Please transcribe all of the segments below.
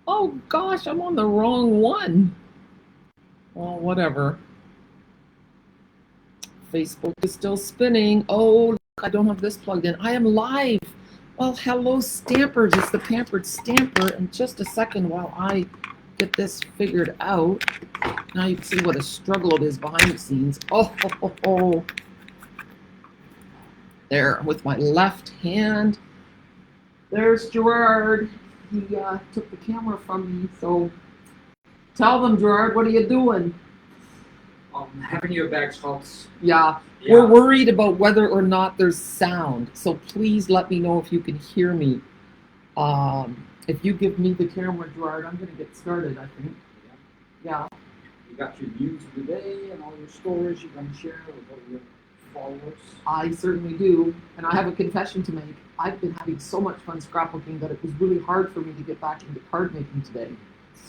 Oh gosh, I'm on the wrong one. Well, whatever. Facebook is still spinning. Oh, look, I don't have this plugged in. I am live. Well, hello, Stampers. It's the Pampered Stamper. In just a second, while I get this figured out, now you can see what a struggle it is behind the scenes. Oh. There, with my left hand. There's Gerard. He took the camera from me. So tell them, Gerard, what are you doing? Having your bags folks. Yeah, we're worried about whether or not there's sound. So please let me know if you can hear me. If you give me the camera, Gerard, I'm going to get started, I think. Yeah. You got your news of the day and all your stories you're going to share with all your followers. I certainly do. And I have a confession to make. I've been having so much fun scrapbooking that it was really hard for me to get back into card making today.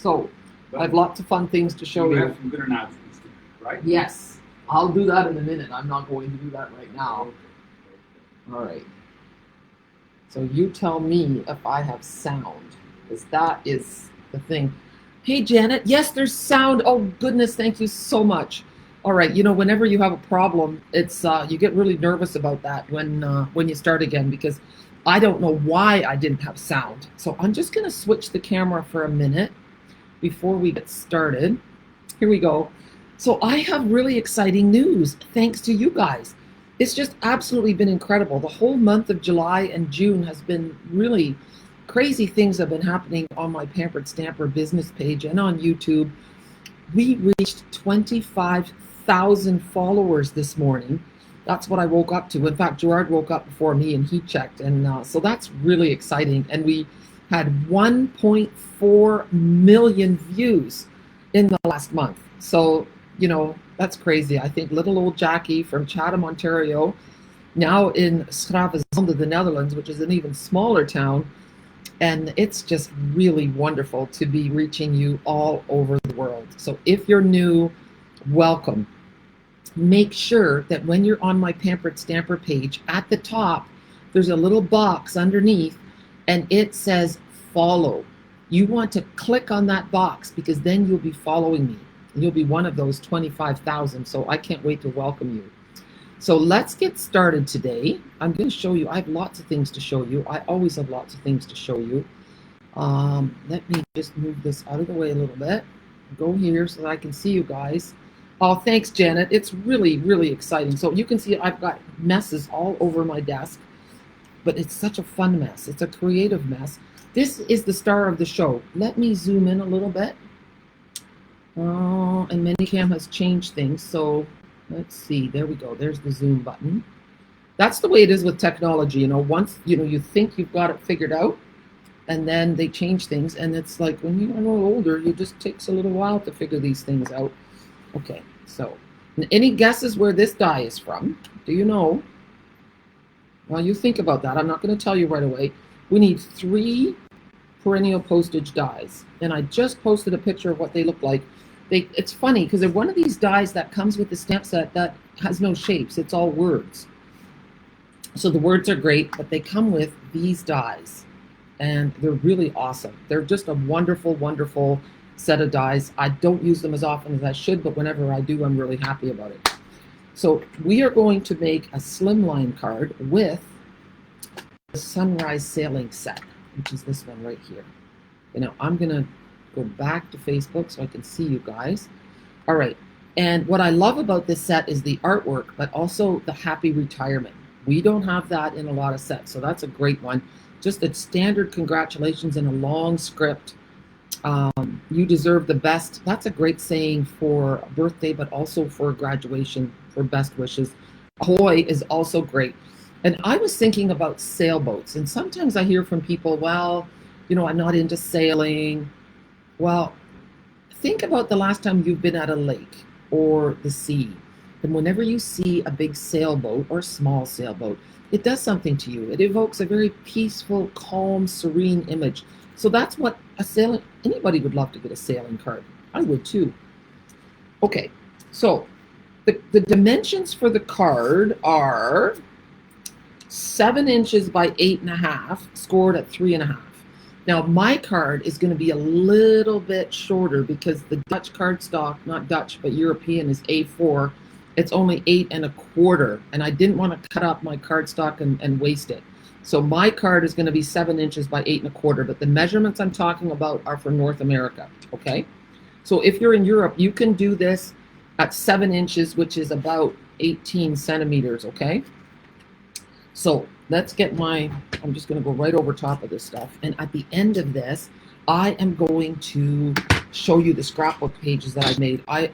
So I have lots of fun things to show you. You have some good announcements to make, right? Yes. I'll do that in a minute. I'm not going to do that right now. All right. So you tell me if I have sound, because that is the thing. Hey, Janet. Yes, there's sound. Oh, goodness. Thank you so much. All right. You know, whenever you have a problem, it's you get really nervous about that when you start again, because I don't know why I didn't have sound. So I'm just going to switch the camera for a minute before we get started. Here we go. So I have really exciting news thanks to you guys. It's just absolutely been incredible. The whole month of July and June has been really crazy things have been happening on my Pampered Stamper business page and on YouTube. We reached 25,000 followers this morning. That's what I woke up to. In fact, Gerard woke up before me and he checked. And so that's really exciting. And we had 1.4 million views in the last month. So, you know, that's crazy. I think little old Jackie from Chatham, Ontario, now in Schravenzande, the Netherlands, which is an even smaller town. And it's just really wonderful to be reaching you all over the world. So if you're new, welcome. Make sure that when you're on my Pampered Stamper page, at the top, there's a little box underneath and it says follow. You want to click on that box because then you'll be following me. You'll be one of those 25,000. So I can't wait to welcome you. So let's get started today. I'm going to show you. I have lots of things to show you. I always have lots of things to show you. Let me just move this out of the way a little bit. Go here so that I can see you guys. Oh, thanks, Janet. It's really, really exciting. So you can see I've got messes all over my desk, but it's such a fun mess. It's a creative mess. This is the star of the show. Let me zoom in a little bit. And Minicam has changed things. So let's see. There we go. There's the zoom button. That's the way it is with technology. You know, once you think you've got it figured out, and then they change things, and it's like when you're a little older, it just takes a little while to figure these things out. Okay, so any guesses where this die is from? Do you know? Well, you think about that. I'm not going to tell you right away. We need 3 Perennial Postage dies, and I just posted a picture of what they look like. It's funny because they're one of these dies that comes with the stamp set that has no shapes. It's all words. So the words are great, but they come with these dies, and they're really awesome. They're just a wonderful, wonderful set of dies. I don't use them as often as I should, but whenever I do, I'm really happy about it. So we are going to make a slimline card with the Sunrise Sailing set, which is this one right here. You know, I'm going to go back to Facebook so I can see you guys. All right. And what I love about this set is the artwork, but also the happy retirement. We don't have that in a lot of sets, so that's a great one. Just a standard congratulations in a long script. You deserve the best. That's a great saying for a birthday, but also for graduation, for best wishes. Ahoy is also great. And I was thinking about sailboats, and sometimes I hear from people, well, you know, I'm not into sailing. Well, think about the last time you've been at a lake or the sea. And whenever you see a big sailboat or small sailboat, it does something to you. It evokes a very peaceful, calm, serene image. So that's what anybody would love to get a sailing card. I would too. Okay, so the dimensions for the card are 7 inches by 8.5, scored at 3.5. Now my card is going to be a little bit shorter because the Dutch cardstock, not Dutch, but European, is A4. It's only 8 1/4, and I didn't want to cut up my cardstock and waste it. So my card is going to be 7 inches by 8 1/4, but the measurements I'm talking about are for North America, okay? So if you're in Europe, you can do this at 7 inches, which is about 18 centimeters, okay? So let's get I'm just going to go right over top of this stuff. And at the end of this, I am going to show you the scrapbook pages that I made. I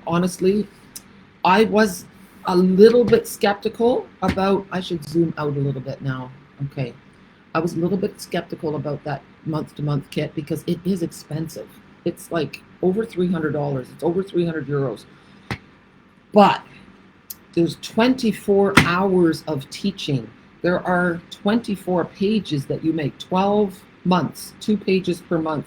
was a little bit skeptical about, I should zoom out a little bit now. Okay. I was a little bit skeptical about that month-to-month kit because it is expensive. It's like over $300. It's over 300 euros. But there's 24 hours of teaching. There are 24 pages that you make, 12 months, 2 pages per month.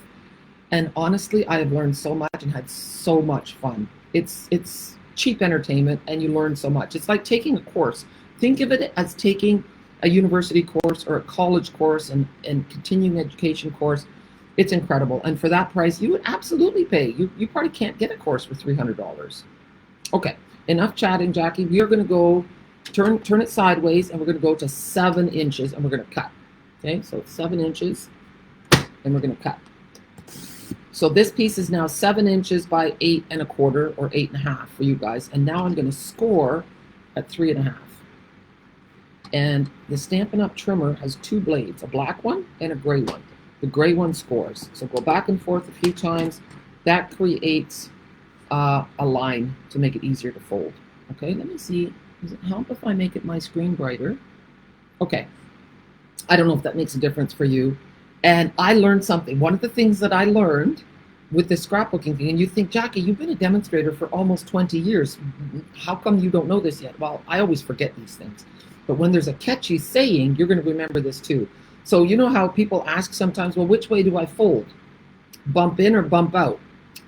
And honestly, I have learned so much and had so much fun. It's cheap entertainment and you learn so much. It's like taking a course. Think of it as taking a university course or a college course and continuing education course. It's incredible. And for that price, you would absolutely pay. You probably can't get a course for $300. Okay, enough chatting, Jackie. We are going to go turn it sideways, and we're going to go to 7 inches, and we're going to cut. Okay, so it's 7 inches, and we're going to cut. So this piece is now 7 inches by 8 1/4 or 8 1/2 for you guys. And now I'm going to score at 3 1/2. And the Stampin' Up! Trimmer has 2 blades, a black one and a gray one. The gray one scores. So go back and forth a few times. That creates a line to make it easier to fold. Okay, let me see. Does it help if I make it my screen brighter? Okay. I don't know if that makes a difference for you. And I learned something. One of the things that I learned with the scrapbooking thing, and you think, Jackie, you've been a demonstrator for almost 20 years. How come you don't know this yet? Well, I always forget these things. But when there's a catchy saying, you're going to remember this too. So you know how people ask sometimes, well, which way do I fold? Bump in or bump out?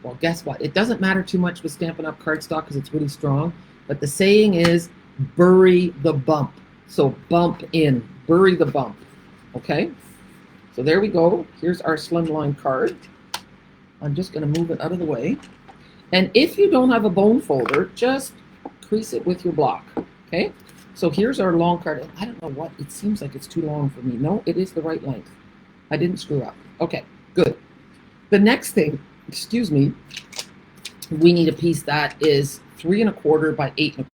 Well, guess what? It doesn't matter too much with Stampin' Up! Cardstock because it's really strong. But the saying is, bury the bump. So bump in, bury the bump. Okay? So there we go. Here's our slimline card. I'm just going to move it out of the way. And if you don't have a bone folder, just crease it with your block. Okay? So here's our long card. I don't know what, it seems like it's too long for me. No, it is the right length. I didn't screw up. Okay, good. The next thing, excuse me, we need a piece that is 3 1/4 by 8 1/4.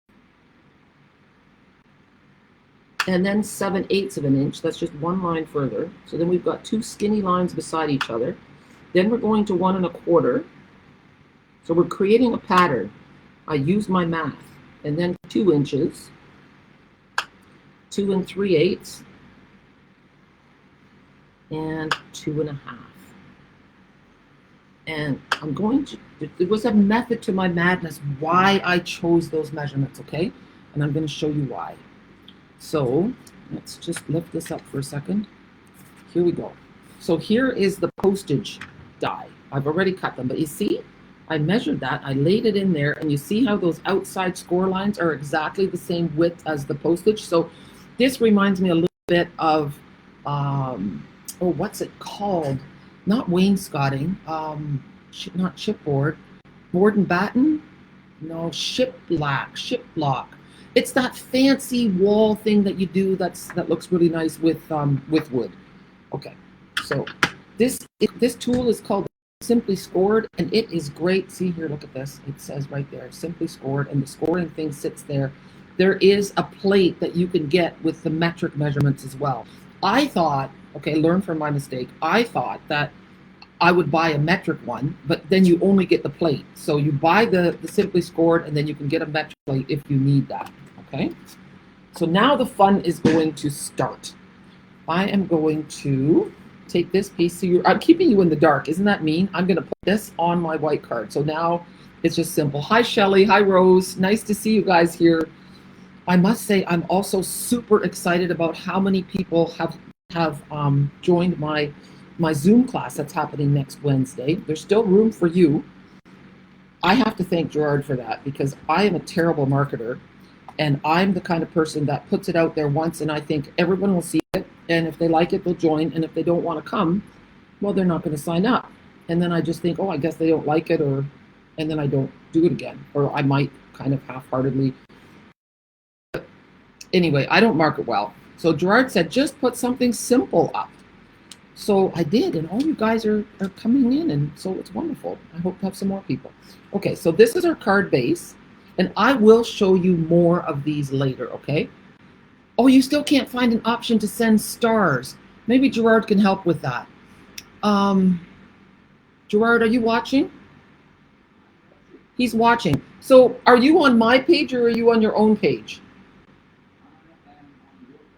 And then 7/8 of an inch. That's just one line further. So then we've got 2 skinny lines beside each other. Then we're going to 1 1/4. So we're creating a pattern. I use my math. And then 2 inches. 2 3/8, and 2 1/2. And I'm going to, there was a method to my madness why I chose those measurements, okay? And I'm going to show you why. So let's just lift this up for a second. Here we go. So here is the postage die. I've already cut them, but you see, I measured that, I laid it in there, and you see how those outside score lines are exactly the same width as the postage. So this reminds me a little bit of, what's it called? Not wainscoting, not chipboard, board and batten? No, shipblock. It's that fancy wall thing that you do that looks really nice with wood. Okay, so this tool is called Simply Scored, and it is great. See here, look at this. It says right there, Simply Scored, and the scoring thing sits there. There is a plate that you can get with the metric measurements as well. I thought, okay, learn from my mistake. I thought that I would buy a metric one, but then you only get the plate. So you buy the Simply Scored, and then you can get a metric plate if you need that, okay? So now the fun is going to start. I am going to take this piece. So I'm keeping you in the dark. Isn't that mean? I'm going to put this on my white card. So now it's just simple. Hi, Shelly. Hi, Rose. Nice to see you guys here. I must say I'm also super excited about how many people have joined my Zoom class that's happening next Wednesday. There's still room for you. I have to thank Gerard for that because I am a terrible marketer, and I'm the kind of person that puts it out there once and I think everyone will see it, and if they like it, they'll join, and if they don't want to come, well, they're not going to sign up. And then I just think, oh, I guess they don't like it, and then I don't do it again. Or I might kind of half-heartedly. Anyway, I don't market well. So Gerard said, just put something simple up. So I did, and all you guys are coming in, and so it's wonderful. I hope to have some more people. Okay, so this is our card base, and I will show you more of these later, okay? Oh, you still can't find an option to send stars. Maybe Gerard can help with that. Gerard, are you watching? He's watching. So are you on my page or are you on your own page?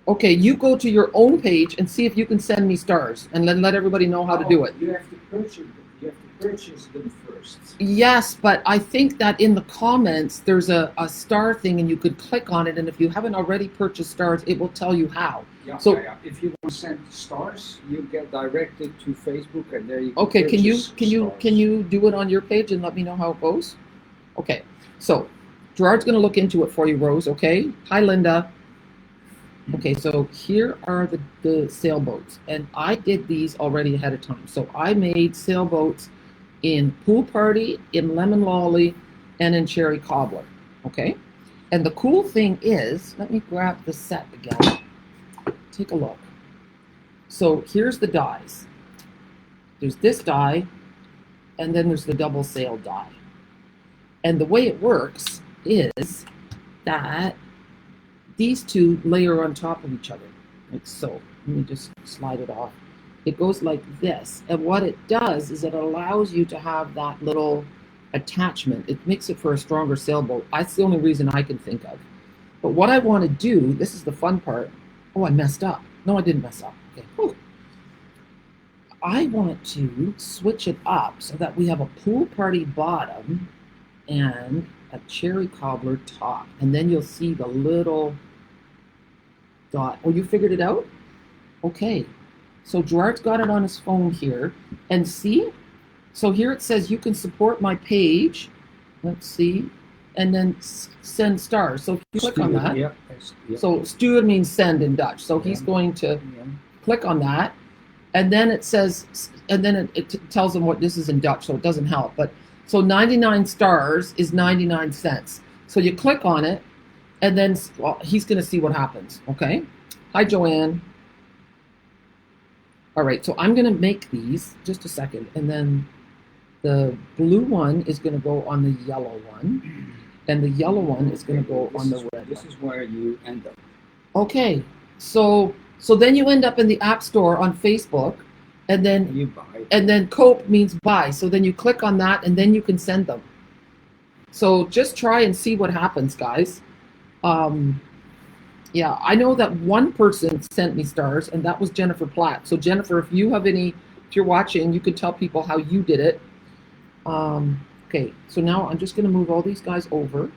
Okay, you go to your own page and see if you can send me stars, and then let everybody know how to do it. You have to purchase them. You have to purchase them first. Yes, but I think that in the comments there's a star thing, and you could click on it, and if you haven't already purchased stars, it will tell you how. Yeah, so yeah. If you want to send stars, you get directed to Facebook, and there you can okay, can you stars. do it on your page and let me know how it goes? Okay, so Gerard's going to look into it for you, Rose. Okay. Hi, Linda. Okay, so here are the sailboats, and I did these already ahead of time. So I made sailboats in Pool Party, in Lemon Lolly, and in Cherry Cobbler. Okay, and the cool thing is, let me grab the set again. Take a look. So here's the dies. There's this die, and then there's the double sail die. And the way it works is that these two layer on top of each other, like so. Let me just slide it off. It goes like this, and what it does is it allows you to have that little attachment. It makes it for a stronger sailboat. That's the only reason I can think of. But what I want to do, this is the fun part. Oh, I messed up. No, I didn't mess up. Okay. Whew. I want to switch it up so that we have a Pool Party bottom and a Cherry Cobbler top, and then you'll see the little dot. Oh, you figured it out? Okay. So Gerard's got it on his phone here, and see? So here it says you can support my page. Let's see. And then send stars. So if you click on that. Yep. So stuur means send in Dutch. So he's going to click on that, and then it says, and then it tells him what this is in Dutch, so it doesn't help. But so 99 stars is 99 cents. So you click on it, and then well, he's going to see what happens. Okay. Hi, Joanne. All right. So I'm going to make these just a second, and then the blue one is going to go on the yellow one, and the yellow one is going to go on the red. This is where you end up. Okay. So then you end up in the App Store on Facebook, and then you buy. And then cope means buy. So then you click on that, and then you can send them. So just try and see what happens, guys. Yeah, I know that one person sent me stars, and that was Jennifer Platt. So Jennifer, if you're watching, you could tell people how you did it. Okay, so now I'm just going to move all these guys over,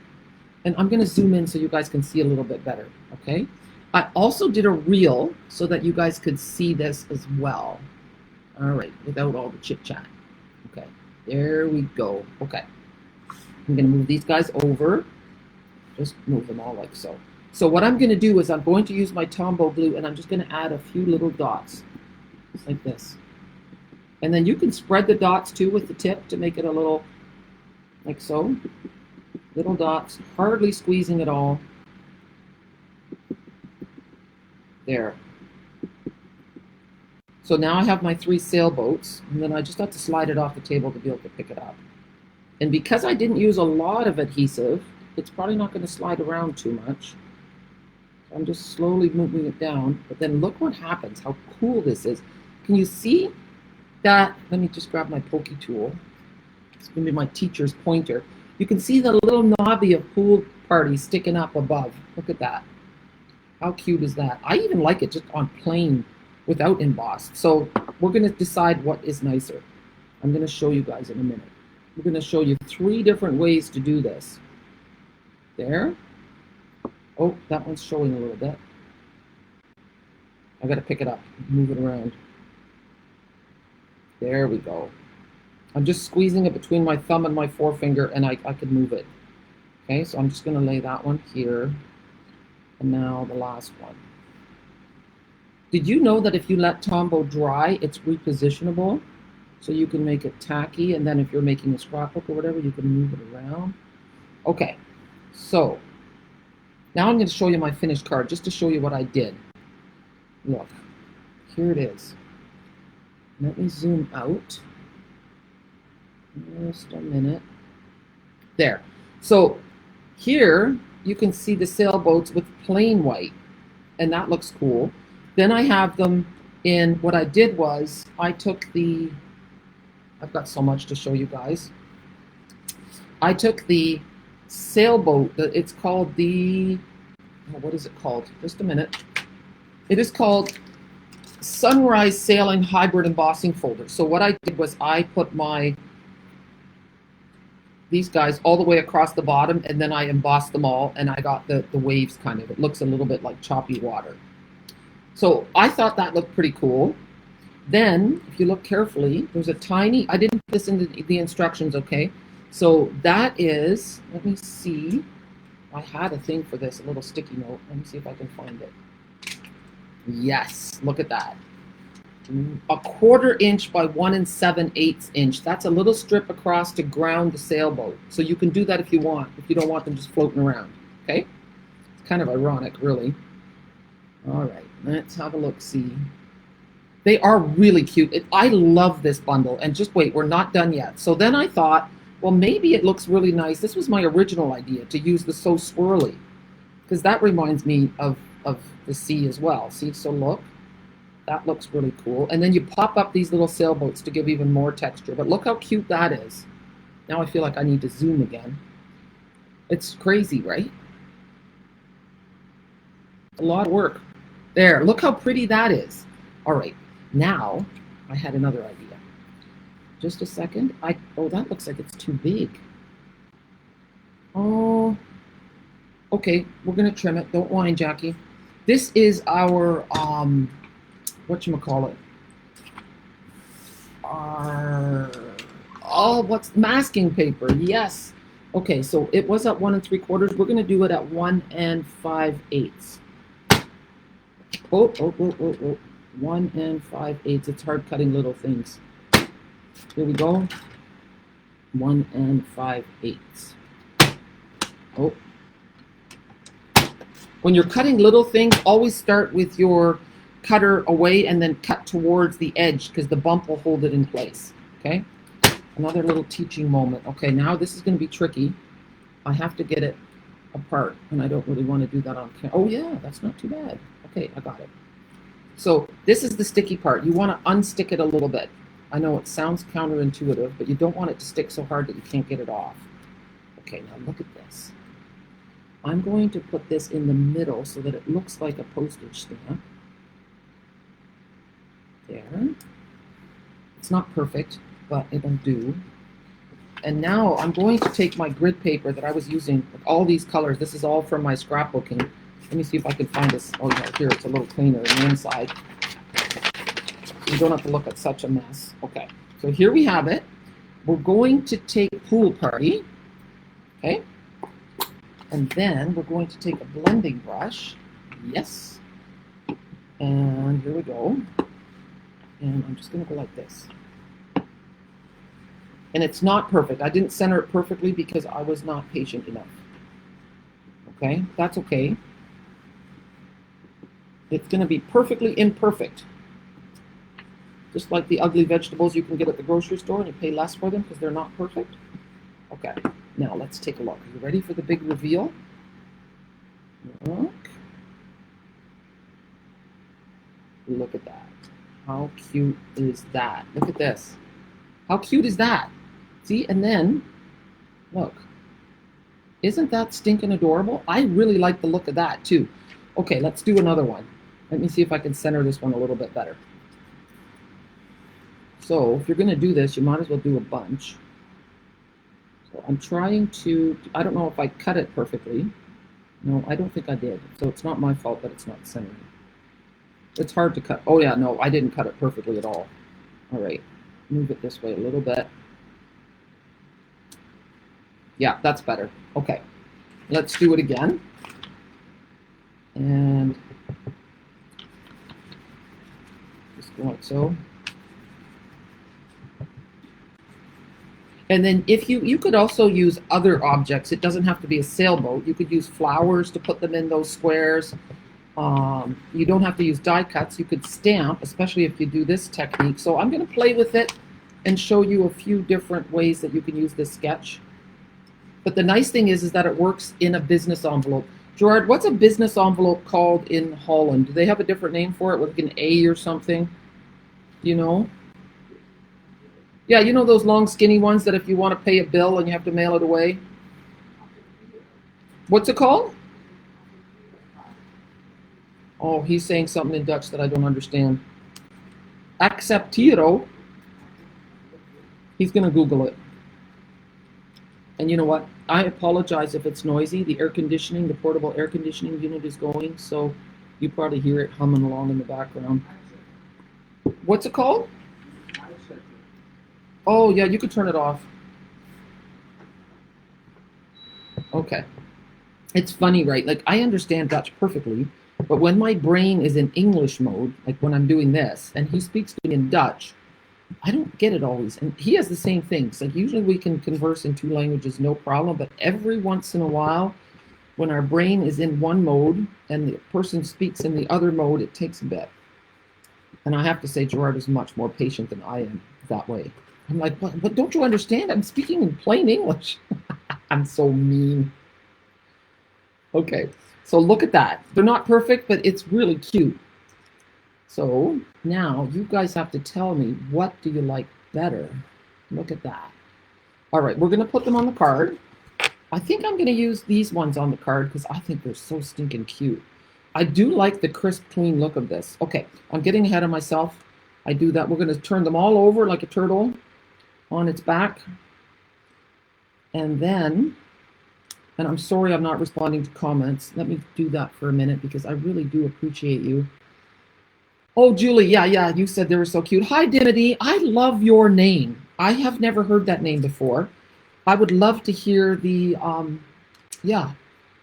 and I'm going to zoom in so you guys can see a little bit better. Okay. I also did a reel so that you guys could see this as well. All right, without all the chit chat. Okay, there we go. Okay, I'm going to move these guys over. Just move them all like so. So what I'm going to do is I'm going to use my Tombow glue, and I'm just going to add a few little dots, just like this. And then you can spread the dots too with the tip to make it a little, like so. Little dots, hardly squeezing at all. There. So now I have my 3 sailboats, and then I just have to slide it off the table to be able to pick it up. And because I didn't use a lot of adhesive, it's probably not going to slide around too much. So I'm just slowly moving it down, but then look what happens, how cool this is. Can you see that? Let me just grab my pokey tool. It's going to be my teacher's pointer. You can see the little knobby of Pool Party sticking up above. Look at that. How cute is that? I even like it just on plain without embossed. So we're going to decide what is nicer. I'm going to show you guys in a minute. We're going to show you 3 different ways to do this. There. Oh, that one's showing a little bit. I got to pick it up, move it around. There we go. I'm just squeezing it between my thumb and my forefinger, and I can move it. Okay, so I'm just going to lay that one here. And now the last one. Did you know that if you let Tombow dry, it's repositionable? So you can make it tacky, and then if you're making a scrapbook or whatever, you can move it around. Okay, so now I'm going to show you my finished card, just to show you what I did. Look, here it is. Let me zoom out. Just a minute. There. So here you can see the sailboats with plain white, and that looks cool. Then I have them in, what I did was, I've got so much to show you guys. I took the sailboat, it's called the, what is it called? Just a minute. It is called Sunrise Sailing Hybrid Embossing Folder. So what I did was I put these guys all the way across the bottom, and then I embossed them all, and I got the waves kind of. It looks a little bit like choppy water. So I thought that looked pretty cool. Then, if you look carefully, there's a tiny, I didn't put this into the instructions, okay? So that is, let me see. I had a thing for this, a little sticky note. Let me see if I can find it. Yes, look at that. 1/4 inch by 1 7/8 inch. That's a little strip across to ground the sailboat. So you can do that if you want, if you don't want them just floating around, okay? It's kind of ironic, really. All right, let's have a look, see. They are really cute. I love this bundle. And just wait, we're not done yet. So then I thought, well, maybe it looks really nice. This was my original idea, to use the So Swirly, because that reminds me of the sea as well. See, so look, that looks really cool. And then you pop up these little sailboats to give even more texture. But look how cute that is. Now I feel like I need to zoom again. It's crazy, right? A lot of work. There, look how pretty that is. All right. Now, I had another idea. Just a second. Oh, that looks like it's too big. Oh, okay. We're going to trim it. Don't whine, Jackie. This is our, whatchamacallit? What's masking paper? Yes. Okay, so it was at 1 3/4. We're going to do it at 1 5/8. Oh. 1 5/8. It's hard cutting little things. Here we go. 1 5/8. Oh. When you're cutting little things, always start with your cutter away and then cut towards the edge, because the bump will hold it in place. Okay? Another little teaching moment. Okay, now this is going to be tricky. I have to get it apart, and I don't really want to do that on camera. Oh yeah, that's not too bad. Okay, I got it. So this is the sticky part. You want to unstick it a little bit. I know it sounds counterintuitive, but you don't want it to stick so hard that you can't get it off. Okay, now look at this. I'm going to put this in the middle so that it looks like a postage stamp. There. It's not perfect, but it'll do. And now I'm going to take my grid paper that I was using, with all these colors. This is all from my scrapbooking. Let me see if I can find this. Oh, yeah, here, it's a little cleaner on the inside. You don't have to look at such a mess. Okay, so here we have it. We're going to take Pool Party, okay? And then we're going to take a blending brush. Yes. And here we go. And I'm just going to go like this. And it's not perfect. I didn't center it perfectly because I was not patient enough. Okay, that's okay. It's going to be perfectly imperfect. Just like the ugly vegetables you can get at the grocery store and you pay less for them because they're not perfect. Okay, now let's take a look. Are you ready for the big reveal? Look. Look at that. How cute is that? Look at this. How cute is that? See, and then, look. Isn't that stinking adorable? I really like the look of that too. Okay, let's do another one. Let me see if I can center this one a little bit better. So if you're going to do this, you might as well do a bunch. So I'm trying to, I don't know if I cut it perfectly. No, I don't think I did. So it's not my fault that it's not centered. It's hard to cut. Oh yeah, no, I didn't cut it perfectly at all. All right, move it this way a little bit. Yeah, that's better. Okay, let's do it again. And like so. And then if you could also use other objects. It doesn't have to be a sailboat. You could use flowers to put them in those squares. You don't have to use die cuts. You could stamp, especially if you do this technique. So I'm going to play with it and show you a few different ways that you can use this sketch. But the nice thing is that it works in a business envelope. Gerard, what's a business envelope called in Holland? Do they have a different name for it, with an A or something? Do you know? Yeah, you know those long, skinny ones that if you want to pay a bill and you have to mail it away? What's it called? Oh, he's saying something in Dutch that I don't understand. Acceptero. He's going to Google it. And you know what? I apologize if it's noisy. The air conditioning, the portable air conditioning unit is going, so you probably hear it humming along in the background. What's it called? Oh, yeah, you could turn it off. Okay. It's funny, right? Like, I understand Dutch perfectly, but when my brain is in English mode, like when I'm doing this, and he speaks to me in Dutch, I don't get it always. And he has the same things. Like, usually we can converse in two languages, no problem, but every once in a while, when our brain is in one mode and the person speaks in the other mode, it takes a bit. And I have to say, Gerard is much more patient than I am that way. I'm like, what don't you understand? I'm speaking in plain English. I'm so mean. Okay, so look at that. They're not perfect, but it's really cute. So now you guys have to tell me, what do you like better? Look at that. All right, we're going to put them on the card. I think I'm going to use these ones on the card because I think they're so stinking cute. I do like the crisp, clean look of this. Okay, I'm getting ahead of myself. I do that. We're going to turn them all over like a turtle on its back. And then, and I'm sorry I'm not responding to comments. Let me do that for a minute because I really do appreciate you. Oh, Julie, yeah, you said they were so cute. Hi, Dimity. I love your name. I have never heard that name before. I would love to hear the, yeah.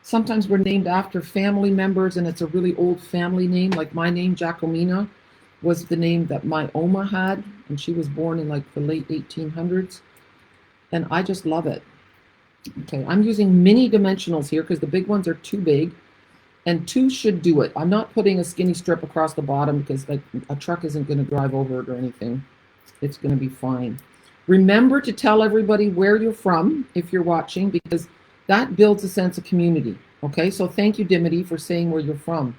Sometimes we're named after family members and it's a really old family name. Like my name, Jacomina, was the name that my Oma had, and she was born in like the late 1800s. And I just love it. Okay, I'm using mini dimensionals here because the big ones are too big. And 2 should do it. I'm not putting a skinny strip across the bottom because like a truck isn't going to drive over it or anything. It's going to be fine. Remember to tell everybody where you're from if you're watching, because that builds a sense of community. Okay, so thank you, Dimity, for saying where you're from.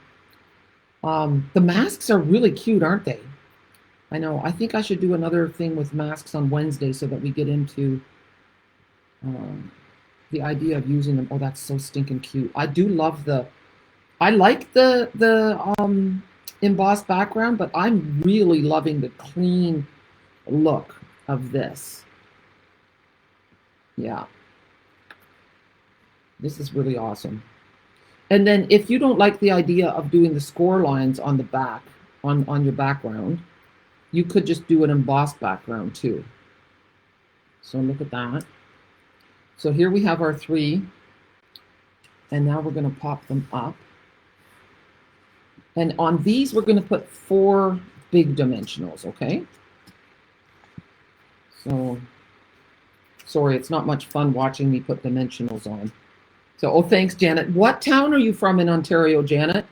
The masks are really cute, aren't they? I know. I think I should do another thing with masks on Wednesday so that we get into the idea of using them. Oh, that's so stinking cute. I do love the... I like the embossed background, but I'm really loving the clean look of this. Yeah. This is really awesome. And then if you don't like the idea of doing the score lines on the back, on your background, you could just do an embossed background too. So look at that. So here we have our 3. And now we're going to pop them up. And on these, we're going to put 4 big dimensionals, okay? So, sorry, it's not much fun watching me put dimensionals on. So, oh, thanks, Janet. What town are you from in Ontario, Janet?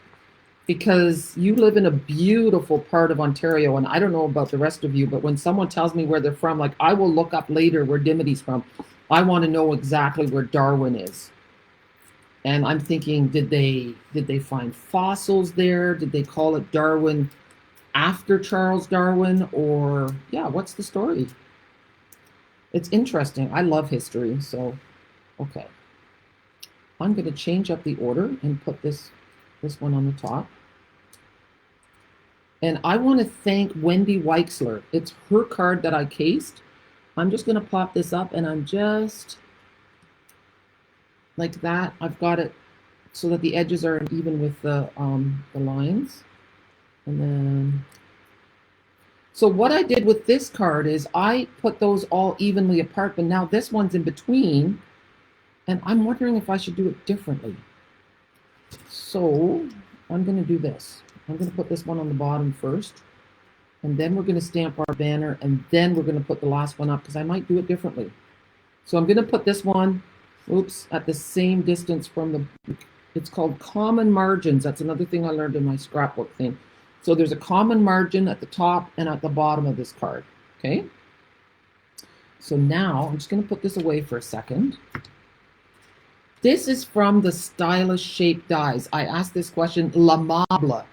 Because you live in a beautiful part of Ontario, and I don't know about the rest of you, but when someone tells me where they're from, like I will look up later where Dimity's from. I want to know exactly where Darwin is. And I'm thinking, did they find fossils there? Did they call it Darwin after Charles Darwin? Or, yeah, what's the story? It's interesting. I love history, so, okay. I'm going to change up the order and put this one on the top. And I want to thank Wendy Weixler. It's her card that I cased. I'm just going to pop this up, and I'm just... like that. I've got it so that the edges are even with the lines. And then, so what I did with this card is I put those all evenly apart, but now this one's in between, and I'm wondering if I should do it differently. So I'm going to do this. I'm going to put this one on the bottom first. And then we're going to stamp our banner, and then we're going to put the last one up, because I might do it differently. So I'm going to put this one, oops, at the same distance from the, it's called common margins. That's another thing I learned in my scrapbook thing. So there's a common margin at the top and at the bottom of this card, okay? So now I'm just going to put this away for a second. This is from the Stylish Shape Dies. I asked this question, L'Amable.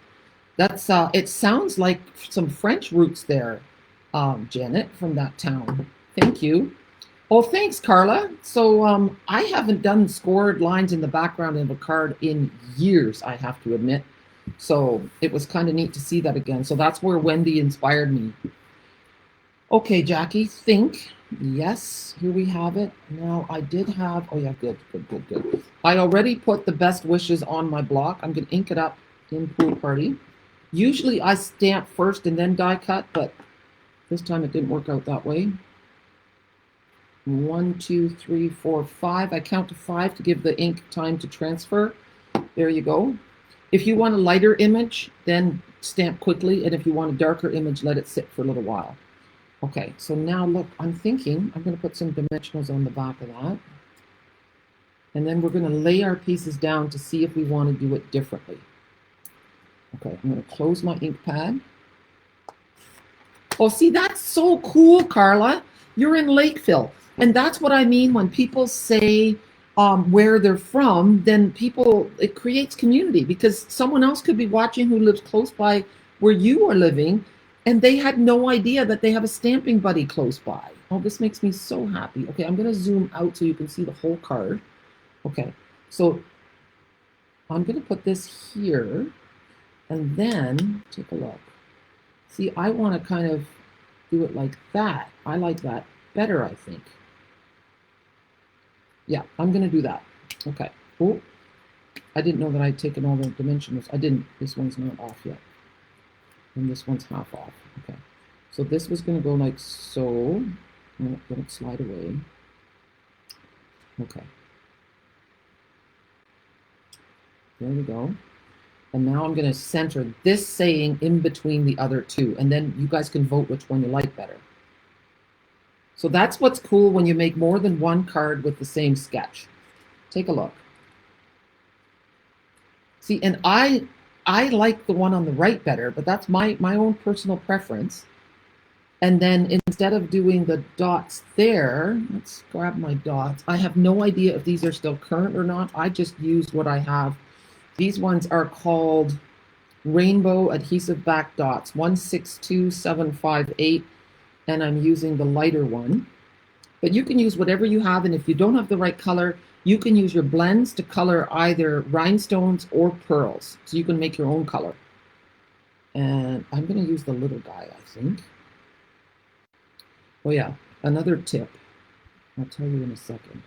That's, it sounds like some French roots there, Janet, from that town. Thank you. Oh, thanks, Carla. So I haven't done scored lines in the background of a card in years, I have to admit. So it was kind of neat to see that again. So that's where Wendy inspired me. Okay, Jackie, think. Yes, here we have it. Now I did have, oh yeah, good. I already put the best wishes on my block. I'm going to ink it up in Pool Party. Usually I stamp first and then die cut, but this time it didn't work out that way. 1, 2, 3, 4, 5. I count to 5 to give the ink time to transfer. There you go. If you want a lighter image, then stamp quickly, and if you want a darker image, let it sit for a little while. Okay, so now look, I'm thinking I'm going to put some dimensionals on the back of that. And then we're going to lay our pieces down to see if we want to do it differently. Okay, I'm going to close my ink pad. Oh, see, that's so cool, Carla. You're in Lakeville. And that's what I mean when people say where they're from, then people, it creates community, because someone else could be watching who lives close by where you are living, and they had no idea that they have a stamping buddy close by. Oh, this makes me so happy. Okay, I'm going to zoom out so you can see the whole card. Okay, so I'm going to put this here, and then take a look. See, I want to kind of do it like that. I like that better, I think. Yeah, I'm going to do that. Okay. Oh, I didn't know that I'd taken all the dimensionals. I didn't. This one's not off yet. And this one's half off. Okay. So this was going to go like so. No, don't slide away. Okay. There we go. And now I'm going to center this saying in between the other two. And then you guys can vote which one you like better. So that's what's cool when you make more than one card with the same sketch. Take a look. See, and I like the one on the right better, but that's my own personal preference. And then instead of doing the dots there, let's grab my dots. I have no idea if these are still current or not. I just used what I have. These ones are called Rainbow Adhesive Back Dots, 162758. And I'm using the lighter one. But you can use whatever you have, and if you don't have the right color, you can use your blends to color either rhinestones or pearls. So you can make your own color. And I'm going to use the little guy, I think. Oh yeah, another tip. I'll tell you in a second.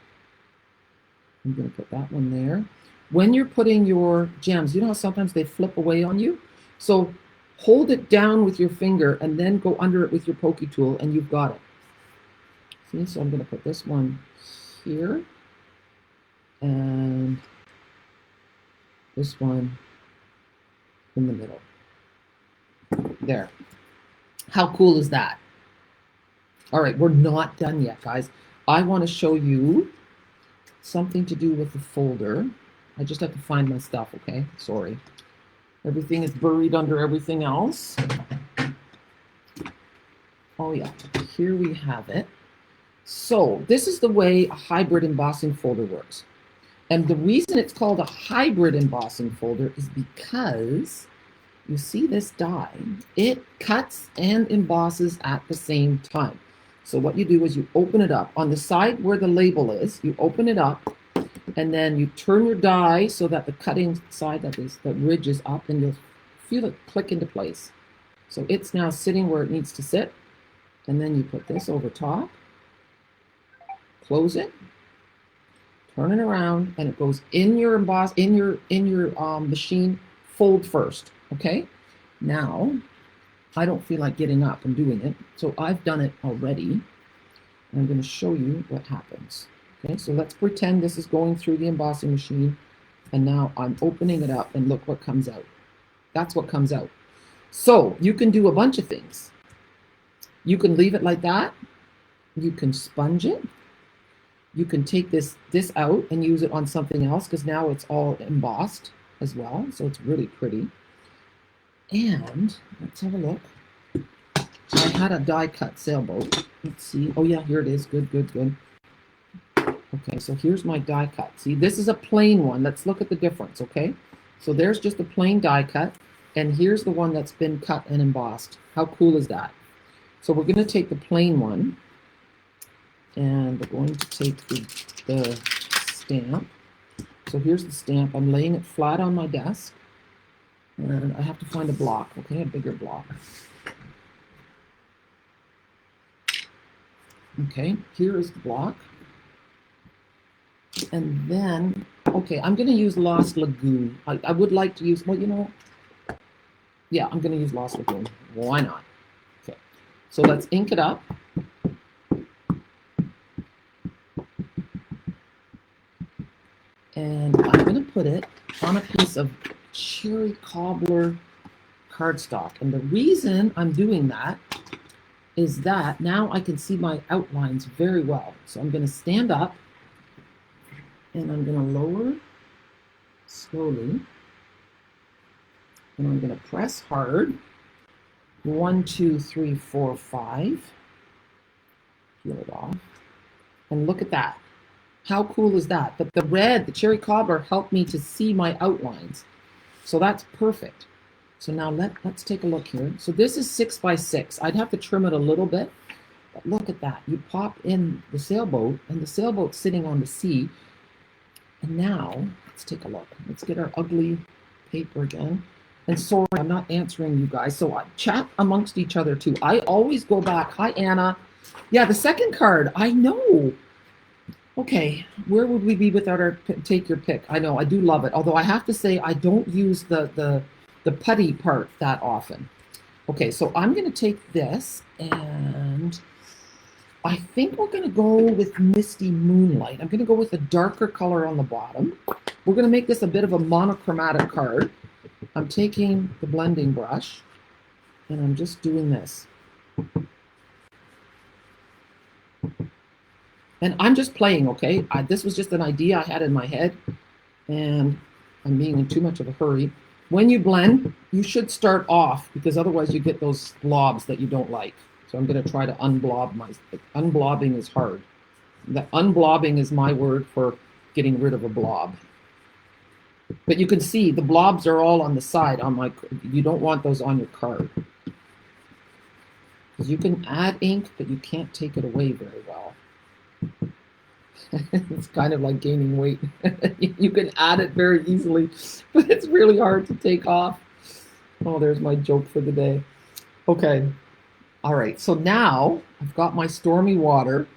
I'm going to put that one there. When you're putting your gems, you know how sometimes they flip away on you? So hold it down with your finger and then go under it with your pokey tool, and you've got it. See, so I'm going to put this one here and this one in the middle. There. How cool is that? All right, we're not done yet, guys. I want to show you something to do with the folder. I just have to find my stuff, okay? Sorry. Everything is buried under everything else. Oh yeah, here we have it. So this is the way a hybrid embossing folder works. And the reason it's called a hybrid embossing folder is because you see this die, it cuts and embosses at the same time. So what you do is you open it up. On the side where the label is, you open it up, and then you turn your die so that the cutting side, that is the ridge, is up, and you'll feel it click into place. So it's now sitting where it needs to sit. And then you put this over top, close it, turn it around, and it goes in your machine, fold first. Okay? Now, I don't feel like getting up and doing it, so I've done it already. I'm going to show you what happens. Okay, so let's pretend this is going through the embossing machine, and now I'm opening it up, and look what comes out. That's what comes out. So you can do a bunch of things. You can leave it like that. You can sponge it. You can take this out and use it on something else because now it's all embossed as well. So it's really pretty. And let's have a look. I had a die cut sailboat. Let's see. Oh yeah, here it is. Good, good, good. Okay, so here's my die cut. See, this is a plain one. Let's look at the difference, okay? So there's just a plain die cut, and here's the one that's been cut and embossed. How cool is that? So we're going to take the plain one, and we're going to take the stamp. So here's the stamp. I'm laying it flat on my desk, and I have to find a block, okay, a bigger block. Okay, here is the block. And then, okay, I'm going to use Lost Lagoon. I would like to use, well, you know, yeah, I'm going to use Lost Lagoon. Why not? Okay, so let's ink it up. And I'm going to put it on a piece of cherry cobbler cardstock. And the reason I'm doing that is that now I can see my outlines very well. So I'm going to stand up. And I'm going to lower slowly. And I'm going to press hard. 1, 2, 3, 4, 5. Peel it off. And look at that. How cool is that? But the red, the cherry cobbler, helped me to see my outlines. So that's perfect. So now let's take a look here. So this is 6 by 6. I'd have to trim it a little bit. But look at that. You pop in the sailboat, and the sailboat's sitting on the sea. And now, let's take a look. Let's get our ugly paper again. And sorry, I'm not answering you guys. So I chat amongst each other too. I always go back. Hi, Anna. Yeah, the second card. I know. Okay, where would we be without our take your pick? I know, I do love it. Although I have to say, I don't use the putty part that often. Okay, so I'm going to take this and I think we're going to go with Misty Moonlight. I'm going to go with a darker color on the bottom. We're going to make this a bit of a monochromatic card. I'm taking the blending brush and I'm just doing this. And I'm just playing, okay? This was just an idea I had in my head and I'm being in too much of a hurry. When you blend, you should start off because otherwise you get those blobs that you don't like. So I'm going to try to unblob unblobbing is hard. The unblobbing is my word for getting rid of a blob. But you can see the blobs are all on the side. You don't want those on your card. Because you can add ink, but you can't take it away very well. It's kind of like gaining weight. You can add it very easily, but it's really hard to take off. Oh, there's my joke for the day. Okay. All right, so now I've got my stormy water.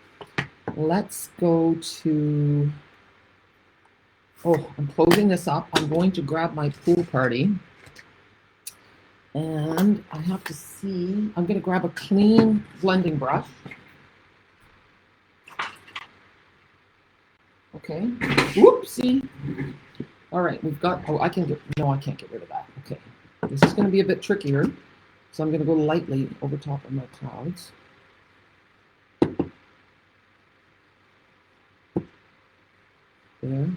Let's go to, oh, I'm closing this up. I'm going to grab my pool party. And I have to see, I'm going to grab a clean blending brush. Okay, whoopsie. All right, we've got, oh, I can't get rid of that. Okay, this is going to be a bit trickier. So I'm going to go lightly over top of my clouds. There.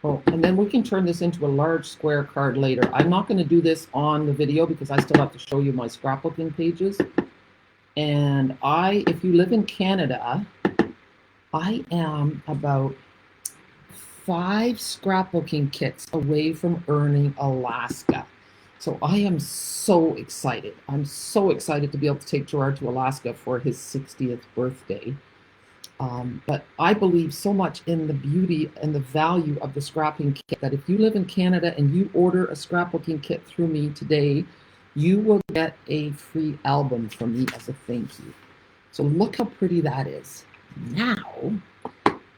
Oh, and then we can turn this into a large square card later. I'm not going to do this on the video because I still have to show you my scrapbooking pages. And if you live in Canada, I am about 5 scrapbooking kits away from earning Alaska. So I am so excited. I'm so excited to be able to take Gerard to Alaska for his 60th birthday. But I believe so much in the beauty and the value of the scrapping kit that if you live in Canada and you order a scrapbooking kit through me today, you will get a free album from me as a thank you. So look how pretty that is. Now,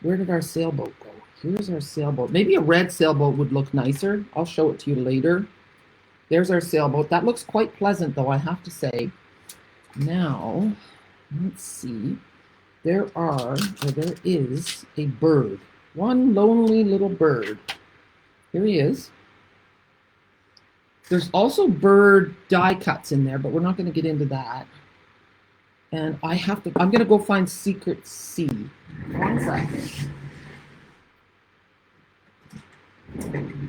where did our sailboat go? Here's our sailboat. Maybe a red sailboat would look nicer. I'll show it to you later. There's our sailboat. That looks quite pleasant, though, I have to say. Now, let's see. There is a bird. One lonely little bird. Here he is. There's also bird die cuts in there, but we're not going to get into that. And I'm going to go find Secret C. 1 second.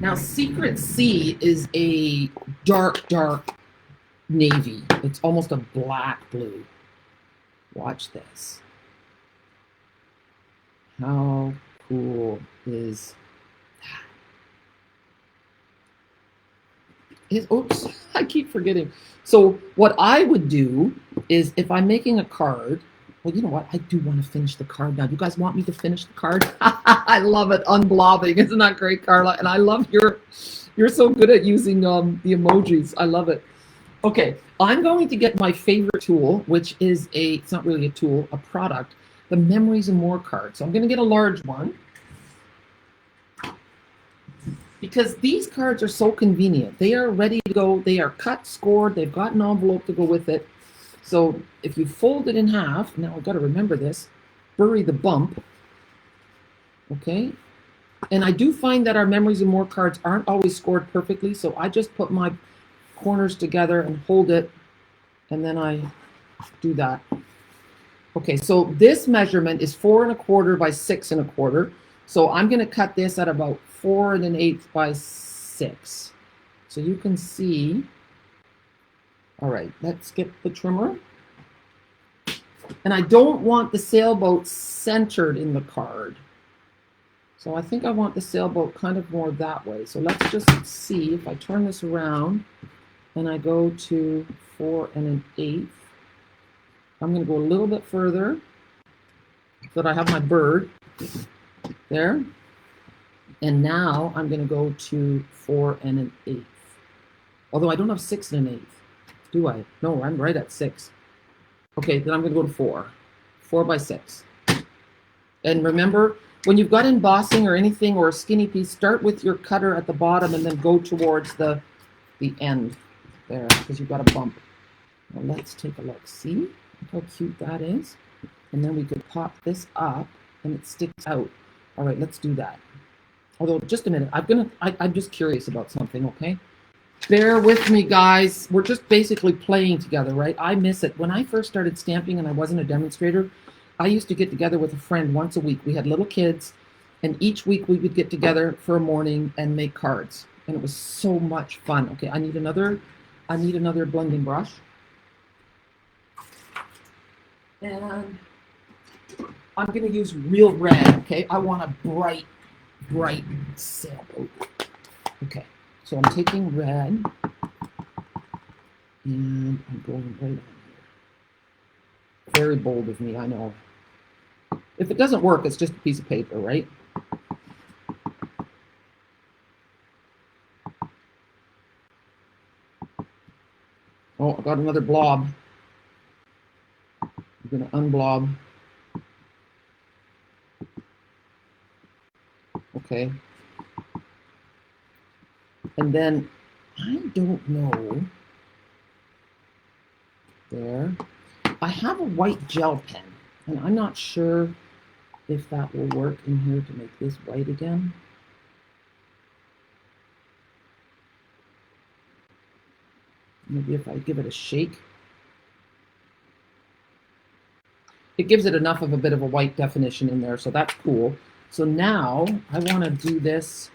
Now, Secret C is a dark, dark navy. It's almost a black blue. Watch this. How cool is that? Oops, I keep forgetting. So what I would do is if I'm making a card, well, you know what? I do want to finish the card now. Do you guys want me to finish the card? I love it. Unblobbing. Isn't that great, Carla? And I love you're so good at using the emojis. I love it. Okay, I'm going to get my favorite tool, which is it's not really a tool, a product, the Memories and More card. So I'm going to get a large one because these cards are so convenient. They are ready to go. They are cut, scored. They've got an envelope to go with it. So if you fold it in half, now I've got to remember this, bury the bump, okay? And I do find that our Memories and More cards aren't always scored perfectly, so I just put my corners together and hold it, and then I do that. Okay, so this measurement is 4 1/4 by 6 1/4. So I'm going to cut this at about 4 1/8 by 6. So you can see. All right, let's get the trimmer. And I don't want the sailboat centered in the card. So I think I want the sailboat kind of more that way. So let's just see if I turn this around and I go to 4 1/8. I'm going to go a little bit further so that I have my bird there. And now I'm going to go to 4 1/8. Although I don't have 6 1/8. Do I? No, I'm right at 6. Okay, then I'm going to go to 4. 4 by 6. And remember, when you've got embossing or anything or a skinny piece, start with your cutter at the bottom and then go towards the end there because you've got a bump. Now let's take a look. See how cute that is? And then we could pop this up and it sticks out. All right, let's do that. Although, just a minute. I'm just curious about something, okay? Bear with me, guys. We're just basically playing together, right? I miss it. When I first started stamping and I wasn't a demonstrator, I used to get together with a friend once a week. We had little kids, and each week we would get together for a morning and make cards. And it was so much fun. Okay, I need another blending brush. And I'm going to use real red, okay? I want a bright, bright sailboat. Okay. So I'm taking red, and I'm going right on here. Very bold of me, I know. If it doesn't work, it's just a piece of paper, right? Oh, I got another blob. I'm going to unblob. Okay. And then, I don't know, there, I have a white gel pen, and I'm not sure if that will work in here to make this white again. Maybe if I give it a shake. It gives it enough of a bit of a white definition in there, so that's cool. So now, I want to do this.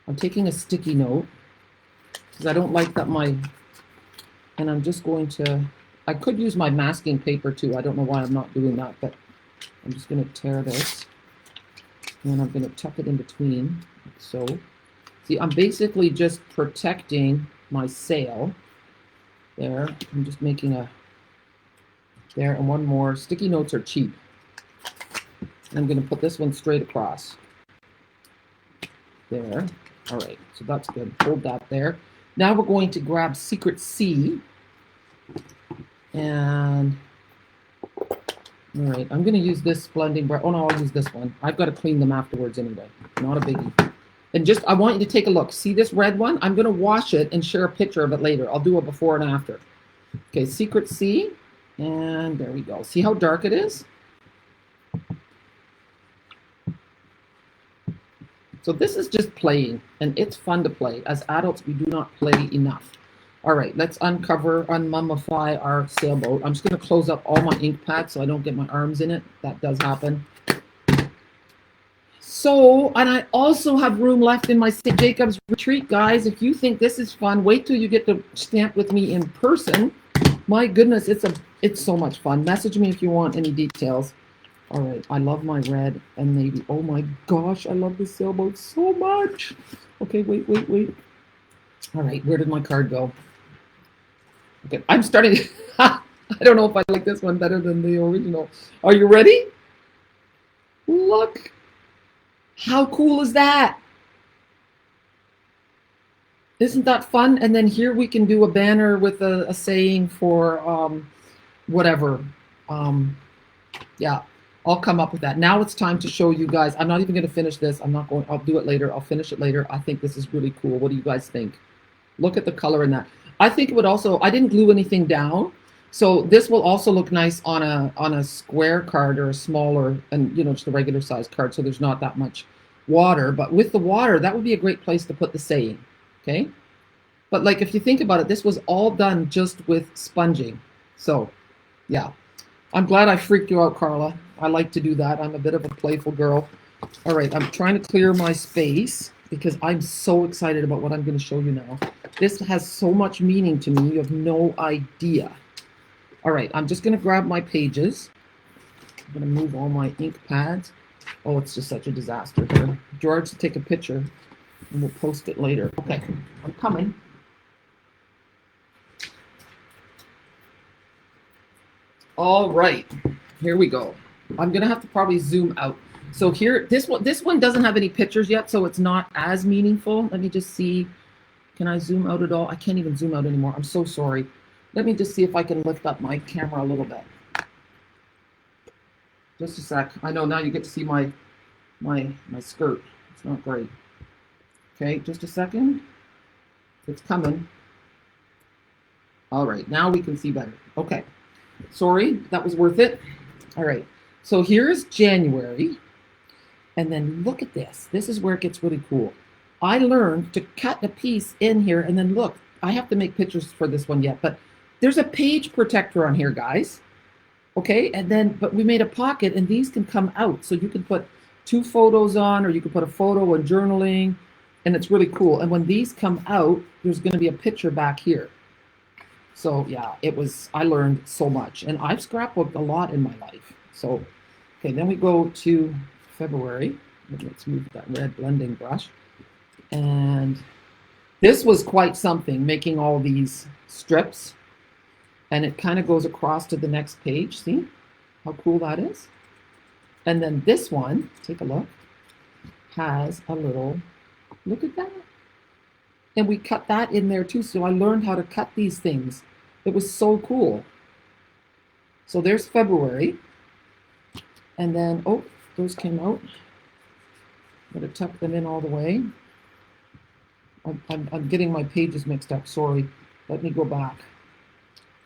I'm taking a sticky note because I don't like that and I'm just going to, I could use my masking paper too. I don't know why I'm not doing that, but I'm just going to tear this and I'm going to tuck it in between. Like so. See, I'm basically just protecting my sail. There, I'm just making a, there, and one more. Sticky notes are cheap. I'm going to put this one straight across. There. All right, so that's good. Hold that there. Now we're going to grab Secret C. And, all right, I'm going to use this blending brush. Oh, no, I'll use this one. I've got to clean them afterwards anyway. Not a biggie. And just, I want you to take a look. See this red one? I'm going to wash it and share a picture of it later. I'll do a before and after. Okay, Secret C. And there we go. See how dark it is? So this is just playing, and it's fun to play. As adults, we do not play enough. All right, let's unmummify our sailboat. I'm just going to close up all my ink pads so I don't get my arms in it. That does happen. So, and I also have room left in my St. Jacob's retreat, guys. If you think this is fun, wait till you get to stamp with me in person. My goodness, it's so much fun. Message me if you want any details. All right, I love my red and navy. Oh my gosh, I love this sailboat so much. Okay, wait. All right, where did my card go? Okay, I'm starting. I don't know if I like this one better than the original. Are you ready? Look. How cool is that? Isn't that fun? And then here we can do a banner with a saying for whatever. Yeah, I'll come up with that. Now it's time to show you guys. I'm not even going to finish this. I'll do it later. I'll finish it later. I think this is really cool. What do you guys think? Look at the color in that. I think it would also, I didn't glue anything down. So this will also look nice on a square card or a smaller, and just a regular size card. So there's not that much water, but with the water, that would be a great place to put the saying. Okay. But like, if you think about it, this was all done just with sponging. So yeah, I'm glad I freaked you out, Carla. I like to do that. I'm a bit of a playful girl. All right. I'm trying to clear my space because I'm so excited about what I'm going to show you now. This has so much meaning to me. You have no idea. All right. I'm just going to grab my pages. I'm going to move all my ink pads. Oh, it's just such a disaster here. George, take a picture and we'll post it later. Okay, I'm coming. All right, here we go. I'm gonna have to probably zoom out. So here, this one doesn't have any pictures yet, so it's not as meaningful. Let me just see. Can I zoom out at all? I can't even zoom out anymore. I'm so sorry. Let me just see if I can lift up my camera a little bit. Just a sec. I know now you get to see my skirt. It's not great. Okay, just a second. It's coming. All right, now we can see better. Okay. Sorry, that was worth it. All right. So here's January. And then look at this. This is where it gets really cool. I learned to cut a piece in here, and then look, I have to make pictures for this one yet, but there's a page protector on here, guys. Okay, and then, but we made a pocket, and these can come out. So you can put 2 photos on, or you can put a photo and journaling, and it's really cool. And when these come out, there's going to be a picture back here. So yeah, I learned so much, and I've scrapbooked a lot in my life. So, okay, then we go to February. Let's move that red blending brush. And this was quite something, making all these strips. And it kind of goes across to the next page. See how cool that is? And then this one, take a look, has a little, look at that. And we cut that in there too. So I learned how to cut these things. It was so cool. So there's February. And then, oh, those came out. I'm going to tuck them in all the way. I'm getting my pages mixed up. Sorry. Let me go back.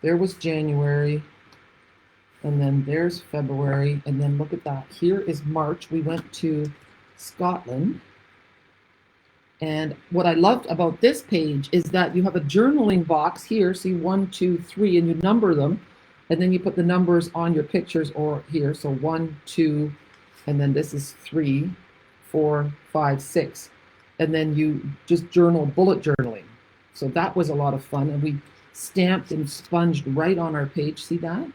There was January, and then there's February, and then look at that. Here is March. We went to Scotland. And what I loved about this page is that you have a journaling box here. See 1, 2, 3, and you number them. And then you put the numbers on your pictures or here. So 1, 2, and then this is 3, 4, 5, 6. And then you just journal, bullet journaling. So that was a lot of fun. And we stamped and sponged right on our page. See that?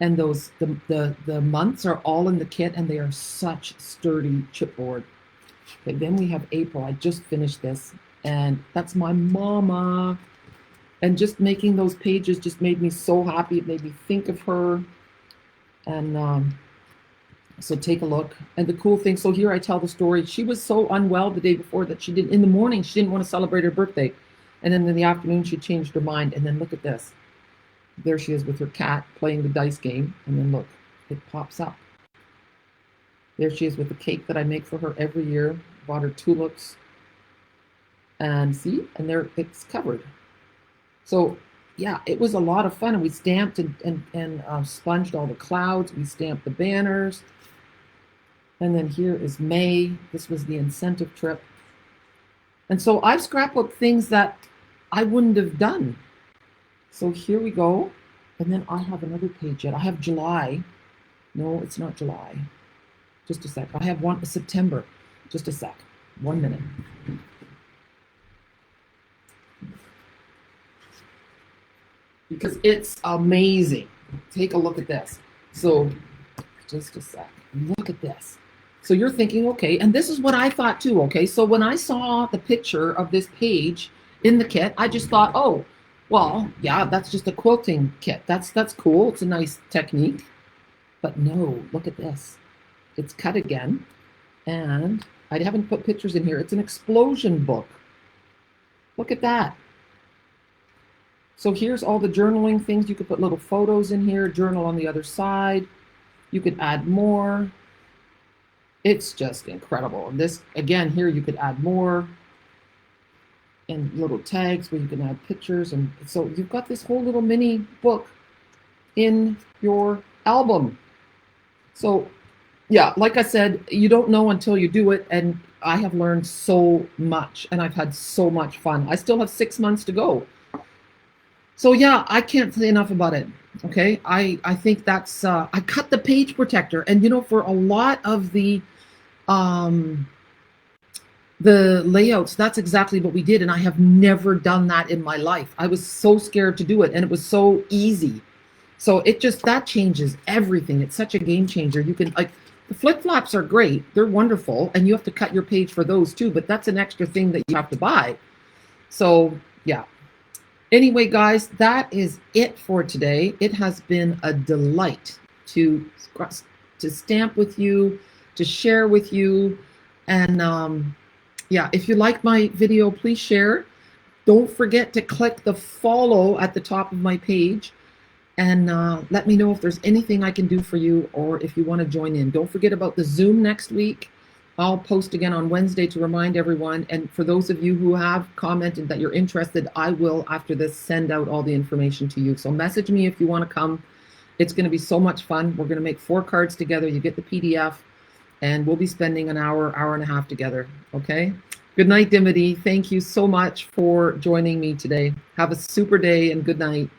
And those the months are all in the kit, and they are such sturdy chipboard. Okay, then we have April. I just finished this, and that's my mama. And just making those pages just made me so happy. It made me think of her. And so take a look. And the cool thing, so here I tell the story. She was so unwell the day before that in the morning, she didn't want to celebrate her birthday. And then in the afternoon, she changed her mind. And then look at this. There she is with her cat playing the dice game. And then look, it pops up. There she is with the cake that I make for her every year. Bought her tulips. And see, and there it's covered. So yeah, it was a lot of fun. And we stamped and sponged all the clouds. We stamped the banners. And then here is May. This was the incentive trip. And so I've scrapbooked things that I wouldn't have done. So here we go. And then I have another page yet. I have July. No, it's not July. Just a sec. I have one September. Just a sec. 1 minute. Because it's amazing. Take a look at this. So just a sec. Look at this. So you're thinking, okay, and this is what I thought too, okay? So when I saw the picture of this page in the kit, I just thought, oh, well, yeah, that's just a quilting kit. That's cool. It's a nice technique. But no, look at this. It's cut again. And I haven't put pictures in here. It's an explosion book. Look at that. So here's all the journaling things. You could put little photos in here, journal on the other side. You could add more. It's just incredible. And this, again, here you could add more. And little tags where you can add pictures. And so you've got this whole little mini book in your album. So yeah, like I said, you don't know until you do it. And I have learned so much and I've had so much fun. I still have 6 months to go. So yeah, I can't say enough about it. Okay, I think that's, I cut the page protector. And you know, for a lot of the layouts, that's exactly what we did. And I have never done that in my life. I was so scared to do it and it was so easy. So it just, that changes everything. It's such a game changer. You can, like, the flip flops are great. They're wonderful. And you have to cut your page for those too, but that's an extra thing that you have to buy. So yeah. Anyway, guys, that is it for today. It has been a delight to stamp with you, to share with you. And yeah, if you like my video, please share. Don't forget to click the follow at the top of my page. And let me know if there's anything I can do for you or if you want to join in. Don't forget about the Zoom next week. I'll post again on Wednesday to remind everyone. And for those of you who have commented that you're interested, I will, after this, send out all the information to you. So message me if you want to come. It's going to be so much fun. We're going to make 4 cards together. You get the PDF, and we'll be spending an hour, hour and a half together. Okay? Good night, Dimity. Thank you so much for joining me today. Have a super day, and good night.